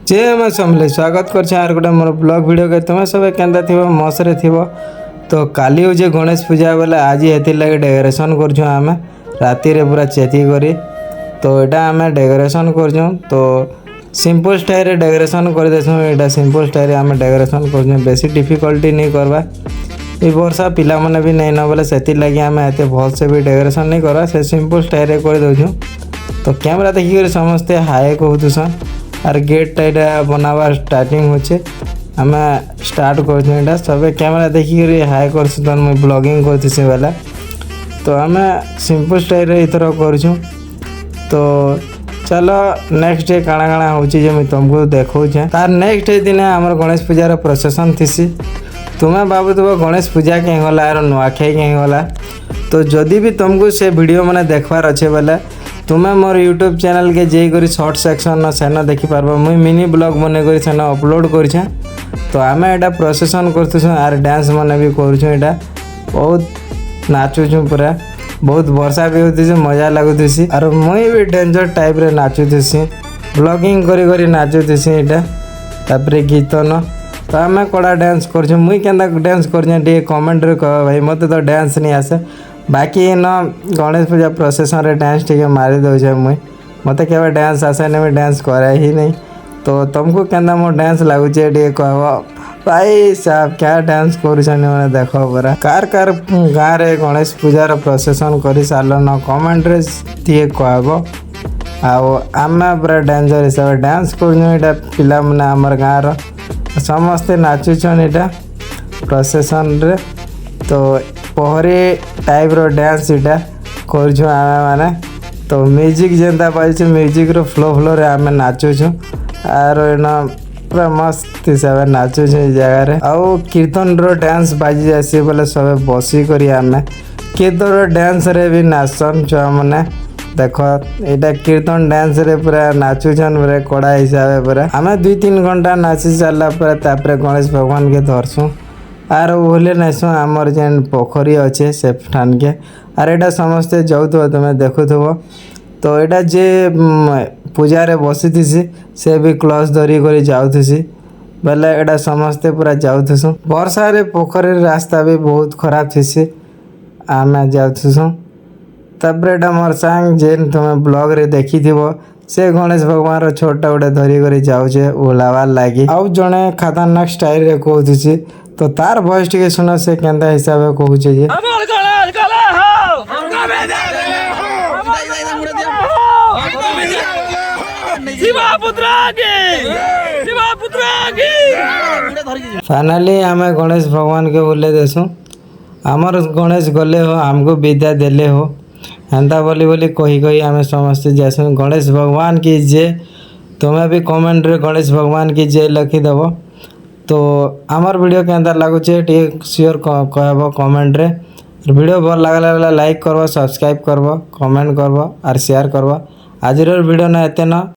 जय माँ समले स्वागत कर गोटे मोर ब्लॉग वीडियो के तुम्हें सब केन्ता थी मसरे थी। तो काली हूँ गणेश पूजा बोले आज ये लगे डेकोरेशन करमें राति रे पूरा चेती करी। तो यहाँ आम डेकोरेशन कर तो सिंपल स्टाइल डेकोरेशन कर देसुँ। यहाँ सिंपल स्टाइल आम डेकोरेशन कर बेसी डिफिकल्टी नहीं करवा। ये वर्षा पिला माने भी नहीं न बोले से लगी आम एत भल से भी डेकोरेशन नहीं करवा से सिंपल स्टाइल कर दौँ। तो कैमरा देखिक समस्ते हाय कहूसन आर गेट टाइटा बनावा स्टार्टिंग होचे आम स्टार्ट कर सब कैमरा देखिक हाय कर मुझे ब्लॉगिंग करती बेला। तो आम सिंपल स्टाइल इथर कर तो चलो नेक्स्ट डे काଣା काଣା होची मुझे तुमको देखा तार नेक्स्ट डे दिन आम गणेश पूजार प्रोसेसन थी। तुम्हें भावुव गणेश पूजा कहीं गला आर नुआखाई कहीं गला। तो जदि भी तुमको से वीडियो मैंने देखबार अच्छे बेले तुम्हें मोर यूट्यूब चैनल के जाकर शॉर्ट सेक्शन सेन देखिपार मुई मिनी ब्लॉग बने कर सेन अपलोड कर। तो आम यहाँ प्रोसेसन कर आर डांस मैंने भी करा बहुत नाचुचु पूरा बहुत वर्षा भी होती मजा लगुसी और मुई भी डेंजर टाइप रे नाचुसी ब्लॉगिंग करी करी नाचुसी यहाँ तापर गीतन। तो आम कड़ा डांस कर मुई केन्ता डांस कर कमेंट रे कह भाई मत तो डांस नहीं आसे। बाकी न गणेश पूजा प्रोसेसन रे डांस टे मारी दौचे मुई मत के डांस आसे नहीं डांस करे ही नहीं। तो तुमको केन्ता मो डांस लगुचे कह भाई साहब क्या डांस कर देख परा कार कार गाँव रे गणेश पूजार प्रोसेसन कर सार न कमेंट रे दिए कहब आम पूरा डेंजर हिसाब से डांस कर पिला माने आमर गाँव समस्ते नाचुछन यहाँ प्रोसेसन रे। तो पहरी टाइप रो डांस इटा कर माने। तो म्यूजिक जेनता पाइछ म्यूजिक रो फ्लो फ्लो रे आम नाचुछु आर पूरा मस्त हिसाब से नाचुछु जगह आउ कीर्तन रो डांस बाजी जासी बोले सब बसी करी आम कीर्तन रो डांस रे भी नाचन छुआ मैंने देख यहाँ कीर्तन डांस रे पूरा नाचुछन पूरा कड़ा हिसाब से पूरा आम 2-3 घंटा नाची सारा पर गणेश भगवान के धरसुँ आर ओहले नाचुँ आमर जेन पोखरी अच्छे से ठान के आर एटा समस्ते जाऊथो तुम्हें देखुथो। तो यहाँ जे पूजा बसी थी से भी क्लच धरी कर जाऊथी बेले यहाँ समस्ते पूरा जाऊथुसु। वर्षा रे पोखरी रास्ता भी बहुत खराब थी आम जाऊथुसु। तब एटा मोर सांग जेन तुम्हें ब्लॉग रे देखी थी से गणेश भगवान छोटा गोटे धरी कर जाऊे ओह्लाबार लगी आउ जड़े खतरनाक स्टाइल रे कहूँ। तो तार वॉइस टे सुन से केंता हिसाब से कहूचे जे फाइनाली आम गणेश भगवान के बोले देसु आमर गणेश गले हो आमको विद्या देले हो हेन्ता बोली बोली कही कही आम समस्ते जासु गणेश भगवान की जय। तुम्हें भी कमेंट रे गणेश भगवान की जय लिखिदेव। तो आमर वीडियो केन्ता लगुचे टे सियोर कहब कमेंट रे। वीडियो भल लगला लाइक करब सब्सक्राइब करब कमेंट करब और शेयर करब। आज वीडियो ना एते न।